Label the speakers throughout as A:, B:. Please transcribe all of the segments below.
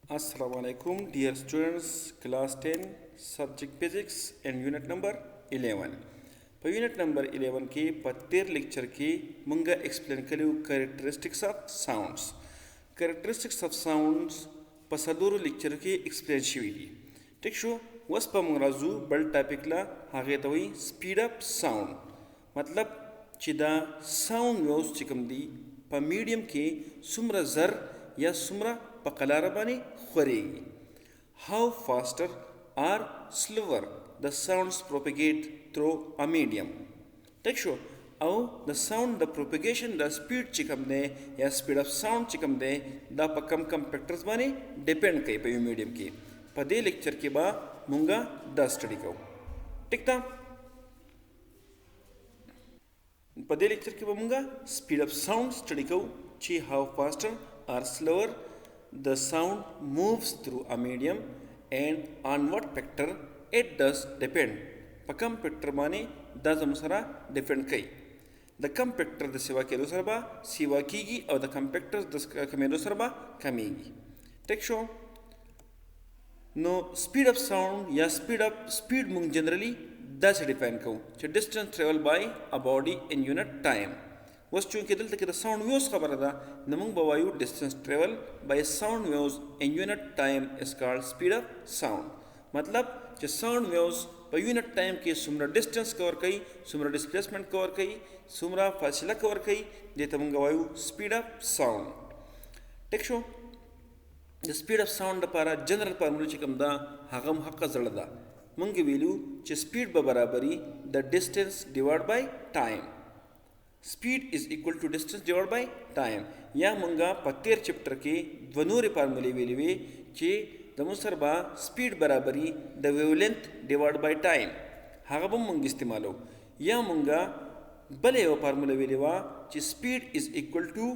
A: Assalamu alaikum, dear students, class 10, subject physics and unit number 11. په unit number 11 کې په تیر لیکچر کې مونږه explain کړو characteristics of sounds. characteristics of sounds په سلورو لیکچر کې explain شوي دي. ټیک شو؟ اوس په مونږ راځو بل ټاپک لا هغه ته وایي speed up sound. مطلب چې دا sound waves چې کوم دي په میډیم کې څومره زر یا څومره په قلاره باندې خورېږي. How faster or slower the sounds propagate through a medium. ټیک شو؟ او د ساوند د پروپیګیشن د سپیډ چې کوم دی یا سپیډ اف ساوند چې کوم دی دا په کم فیکټرز باندې ډیپینډ کوي په یو میډیم کې. په دې لیکچر کې به مونږه دا سټډي کوو. ټیک ده؟ په دې لیکچر کې به مونږه سپیډ اف ساوند سټډي کوو چې how faster or slower the sound moves through a medium and on what factor it does depend. په کم فیکټر باندې دا زموږ سره ډیپینډ کوي. د کم فیکټر د سیوا کېدو سره به سیوا کېږي او د کم فیکټر د کمیدو سره به کمیږي. ټیک شو؟ نو سپیډ اف ساوند یا سپیډ مونږ جنرلی داسې ډیفاین کوو چې ډسټنس ټریول بای ا باډي ان یونټ ټایم. اوس چونکې دلته کې د ساوند ویوز خبره ده نو موږ به وایو ډسټنس ټریول بای ساوند ویوز ان یونټ ټایم از کالډ سپیډ اف ساوند. مطلب چې ساوند ویوز په یونټ ټایم کې څومره ډسټنس کور کوي، څومره ډسپلیسمنټ کور کوي، څومره فاصله کور کوي، دې ته موږ وایو سپیډ اف ساوند. ټیک شو؟ د سپیډ اف ساوند لپاره جنرل فارموله چې کوم ده هغه هم حقه زړه ده. موږ ویلو چې سپیډ به برابري د ډسټنس ډیوایډ بای ټایم. Speed is equal to distance divided by time. یا مونږه په تیر چپټر کې دوه نورې فارمولې ویلې وې چې د موږ سره به سپیډ برابري د ویولنت ډیوایډ بای ټایم هغه به مونږ استعمالو. یا مونږه بله یوه فارموله ویلې وه چې سپیډ از ایکول ټو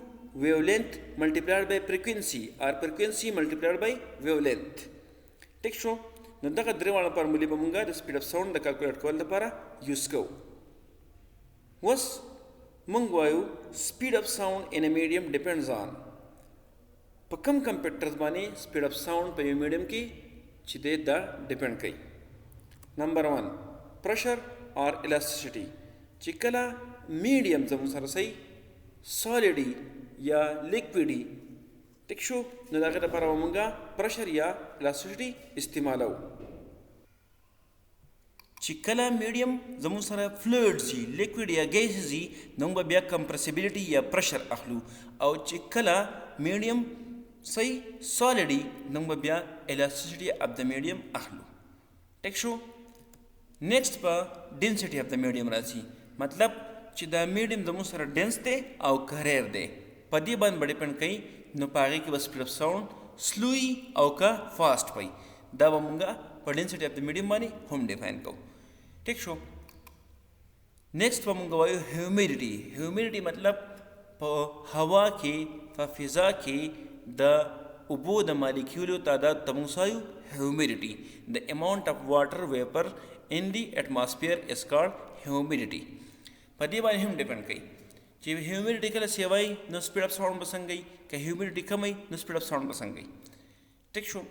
A: ویولنت ملټیپلایډ بای فریکوینسي اور فریکوینسي ملټیپلایډ بای ویولنت. ټیک شو؟ نو دغه درې واړه فارمولې به مونږه د سپیډ اف ساوند د کالکولیټ کولو لپاره یوز کوو. اوس مونږ وایو سپیډ اف ساوند ان ا میډیم ډیپینډز آن په کم فیکټرز باندې سپیډ اف ساوند په یو میډیم کې چې دی دا ډیپینډ کوي. نمبر 1 پریشر اور الاسټیسټي. چې کله میډیم زموږ سره صحیح سالیډي یا لیکویډي ټیک شو نو د هغې لپاره به مونږه پریشر یا الاسټیسټي استعمالوو. چې کله میډیم زموږ سره فلویډز وي لیکویډ یا ګیسز وي نو موږ به بیا کمپریسیبیلیټي یا پریشر اخلو. او چې کله میډیم صحیح سالیډ وي نو موږ به بیا الاسټیسټي اف د میډیم اخلو. ټیک شو؟ نیکسټ به ډینسټي اف د میډیم راځي. مطلب چې دا میډیم زموږ سره ډینس دی او کریر دی په دې باندې به ډیپینډ کوي. نو په هغې کې به سپیډ اف ساوند سلو وي او که فاسټ وي دا به مونږه په ډینسټي اف د میډیم باندې هم ډیفاین کوو. ٹھیک شو؟ نیکسٹ به مونږ وایو هیومیډیټي. هیومیډیټي مطلب په هوا کې په فضا کې د اوبو د مالیکیولو تعداد ته مونږ وایو هیومیډیټي. د اماونټ اف واټر ویپر ان دی ایټماسفیر از کالډ هیومیډیټي. په دې باندې هم ډیپینډ کوي چې هیومیډیټي کله سیوای نو سپیډ اف ساوند به څنګه وي، که هیومیډیټي کم وي نو سپیډ اف ساوند به څنګه وي. ٹھیک شو؟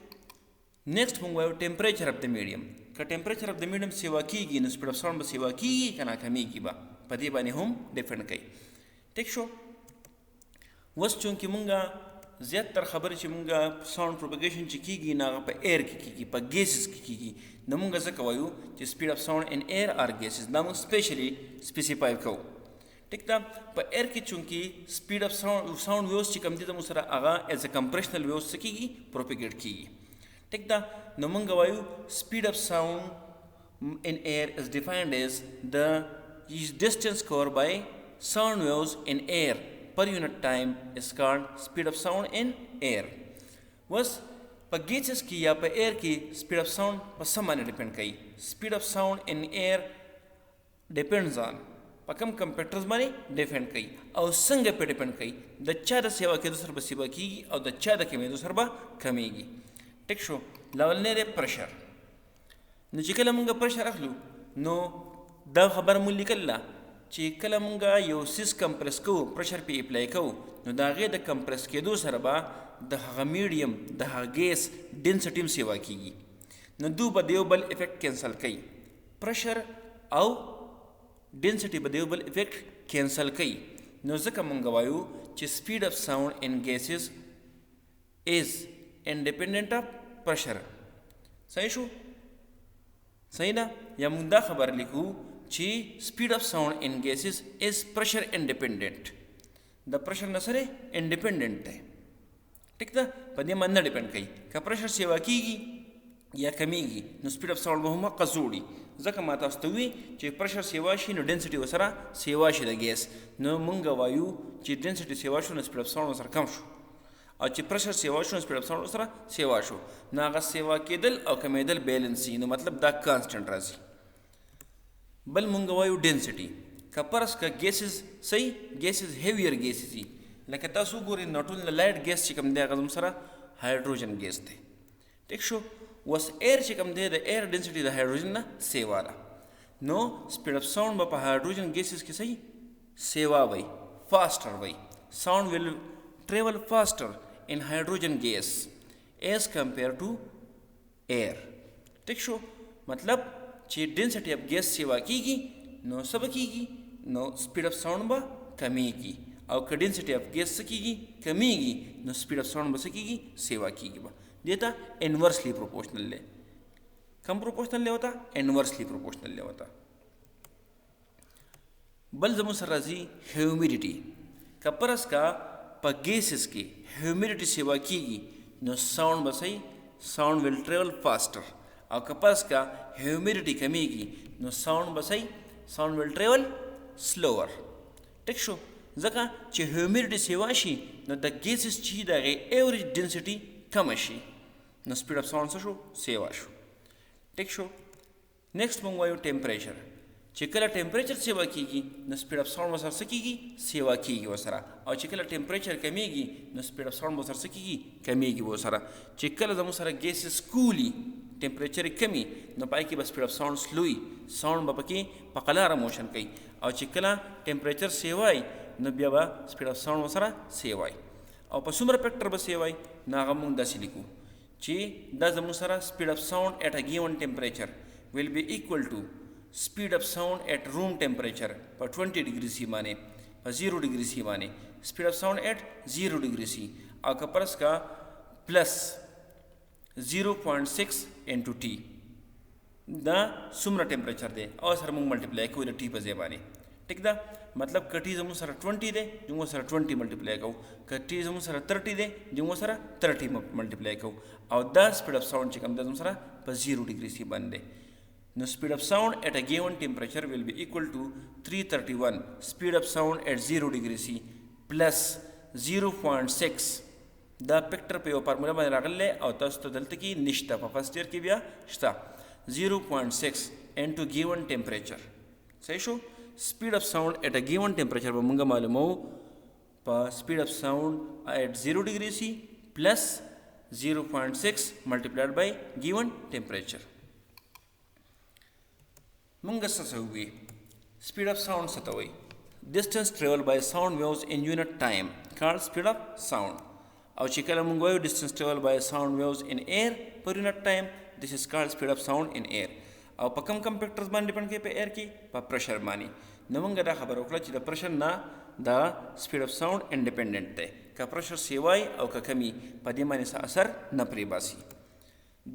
A: نیکسٹ مونږ وایو ټمپریچر اف د میډیم. که ټمپریچر اف د میډیم سیوا کېږي نو سپیډ اف ساوند به سیوا کېږي که ناکمیږي به په دې باندې هم ډیپینډ کوي. ټیک شو؟ اوس چونکې مونږه زیاتره خبرې چې مونږه ساوند پروپیګیشن چې کېږي نو هغه په ایر کې کېږي، په ګیسز کې کېږي. نو مونږ ځکه وایو چې سپیډ اف ساوند ان ایر آر ګیسز دا مونږ سپیشلی سپیسیفای کوو. ټیک ده؟ په ایر کې چونکې سپیډ اف ساوند ویوز چې کوم دي زموږ سره هغه ایز ا کمپریشنل ویوز څه کېږي پروپیګیټ کېږي. ټیک ده؟ نو مونږ وایو سپیډ اف ساوند in air is defined as the distance covered by sound waves in air per unit time is called speed of sound in air. was په gases کې یا په air کې speed of sound په څه باندې ډیپینډ کوي. speed of sound in air depends on په کم فیکټرز باندې ډیپینډ کوي او څنګه په ډیپینډ کوي د چا د سیوا کېدو سره به سیوا کېږي او د چا د کمیدو سره به کمیږي. ټیک شو؟ لولنی دی پریشر. نو چې کله مونږ پریشر اخلو نو دا خبره مونږ لیکله چې کله مونږ یو سیس کمپریس کوو پرشر پې اپلای کوو نو د هغې د کمپریس کېدو سره به د هغه میډیم د هغه ګیس ډینسټي هم سیوا کېږي نو دوی به د یو بل افیکټ کینسل کوي پرشر او ډینسټي به د یو بل افیکټ کینسل کوي نو ځکه مونږ وایو چې سپیډ اف ساوند ان ګیسز از انډیپینډنٹ اف پرشر صحیح شو صحیح ده یا مونږ دا خبر لیکو چې سپیډ اف ساوند ان ګیسز از پرشر انډیپینډنٹ د پرشر نه سره انډیپینډنٹ دی ټیک ده په دې باندې نه ډیپینډ کوي که پرشر سیوا کېږي یا کمیږي نو سپیډ اف ساوند به هم حقه زوړي ځکه ما تاسو ته وي چې پرشر سیوا شي نو ډینسټي ورسره سیوا شي د ګیس نو مونږ وایو چې ډینسټي سیوا شو نو سپیډ اف ساوند ورسره کم شو او چې پرشر سیوا شو نو سپیډ اف ساوند ورسره سیوا شو نو هغه سیوا کېدل او کمیدل بیلنس نو مطلب دا کانسټنټ راځي بل مونږ وایو ډینسټي که فرض که ګیسز صحیح ګیسز هیویر ګیسز دي لکه تاسو ګورئ ناټول لایټ ګیس چې کوم دی هغه زموږ سره هایډروجن ګیس دی ټیک شو اوس ایر چې کوم دی د ایر ډینسټي د هایډروجن نه سیوا ده نو سپیډ اف ساوند به په هایډروجن ګیسز کې صحیح سیوا وي فاسټر وي ساوند ول travel faster in hydrogen gas as compared to air ٹھیک شو مطلب چې ډینسټي اف ګیس سیوا کېږي نو څه به کېږي نو سپیډ اف ساوند به کمیږي او که ډینسټي اف ګیس څه کېږي کمیږي نو سپیډ اف ساوند به څه کېږي سیوا کېږي به دې ته انورسلی پروپورشنل دی کم پروپورشنل دی ہوتا انورسلی پروپورشنل دی ہوتا بل زموږ سره راځي هیومیډیټي که فرض کا په ګیسز کې هیومیډیټي سیوا کېږي نو ساوند به صحیح ساوند ول ټریول فاسټر او که فرض کا هیومیډیټي کمیږي نو ساوند به صحیح ساوند ول ټریول سلوور ټیک شو ځکه چې هیومیډیټي سیوا شي نو د ګیسز چې د هغې ایوریج ډینسټي کمه شي نو سپیډ اف ساوند څه شو سیوا شو ټیک شو نیکسټ مونږ وایو ټمپریچر چې کله ټمپریچر سیوا کېږي نو سپیډ اف ساوند ورسره څه کېږي سیوا کېږي ورسره او چې کله ټمپریچر کمیږي نو سپیډ اف ساوند ورسره څه کېږي کمیږي ورسره چې کله زموږ سره ګیسز کولي ټمپریچر یې کمی نو پای کې به سپیډ اف ساوند سلو وي ساوند به پکې په قلاره موشن کوي او چې کله ټمپریچر سیوا وي نو بیا به سپیډ اف ساوند ورسره سیوا وي او په څومره فیکټر به سیوا وي نو هغه مونږ داسې لیکو چې دا زموږ سره سپیډ اف ساوند ایٹ ا ګیون ټمپریچر will be equal to speed of sound at room temperature per 20 degree C باندې په 0 degree C باندې speed of sound at 0 degree C او که پرس کا پلس 0.6 into T دا څومره ټمپریچر دی او سره موږ ملټیپلای کوو د ټي په ځای باندې ټیک ده مطلب که ټي زموږ سره 20 دی موږ سره 20 ملټیپلای کوو که ټي زموږ سره 30 دی موږ سره 30 ملټیپلای کوو او دا سپیډ اف ساوند چې کوم دی زموږ سره په 0 degree C باندې دی Now speed of sound at a given temperature will be equal to 331 speed of sound at 0 degree C plus 0.6 دا فیکټر په یو فارمولا باندې راغلی او تاسو ته دلته کې نشته په فرست ایئر کې بیا شته 0.6 into given temperature صحیح شو speed of sound at a given temperature به موږ معلومو په speed of sound at 0 degree C plus 0.6 multiplied by given temperature مونږ څه وی سپیډ اف ساوند څه ته وایي ډسټنس ټریول بای ساوند ویوز ان یونټ ټایم کارډ سپیډ اف ساوند او چې کله مونږ وایو ډسټنس ټریول بای ساوند ویوز ان ایر پر یونټ ټایم دس از کارډ سپیډ اف ساوند ان ایر او په کم کم فیکټرز باندې ډیپنډ کوي په ایر کې په پریشر باندې نو مونږ دا خبره وکړه چې د پریشر نه دا سپیډ اف ساوند انډیپندنٹ دی که پریشر سیوای او که کمی په دې باندې څه اثر نه پرې باسي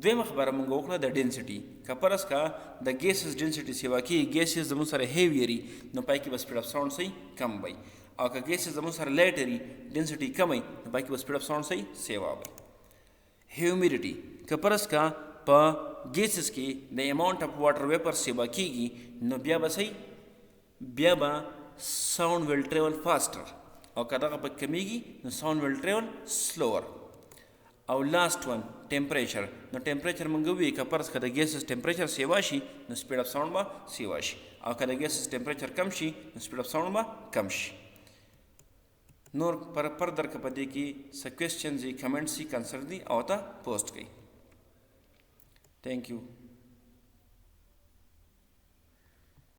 A: دویمه خبره مونږ وکړه د ډینسټي که فرض کا د ګیسز ډینسټي سیوا کېږي ګیسز زموږ سره هیویري نو پای کې به سپیډ اف ساوند صحیح کم وي او که ګیسز زموږ سره لایټري ډینسټي کم وي نو پای کې به سپیډ اف ساوند صحیح سیوا وي هیومیډیټي که فرض کا په ګیسز کې د اماونټ اف واټر ویپر سیوا کېږي نو بیا به صحیح بیا به ساوند ویل ټریول فاسټر او که دغه پکې کمیږي نو ساوند ویل ټریول سلوور او لاست ون ټمپریچر نو ټمپریچر مونږ وی که فرض که د ګیسز ټمپریچر سیوا شي نو سپیډ اف ساوند به سیوا شي او که د ګیسز ټمپریچر کم شي نو سپیډ اف ساوند به کم شي نور پر فردر که په دې کې څه کوېسچنز یي کمنټس یي کنسرن دي او ته پوسټ کړئ تھینک یو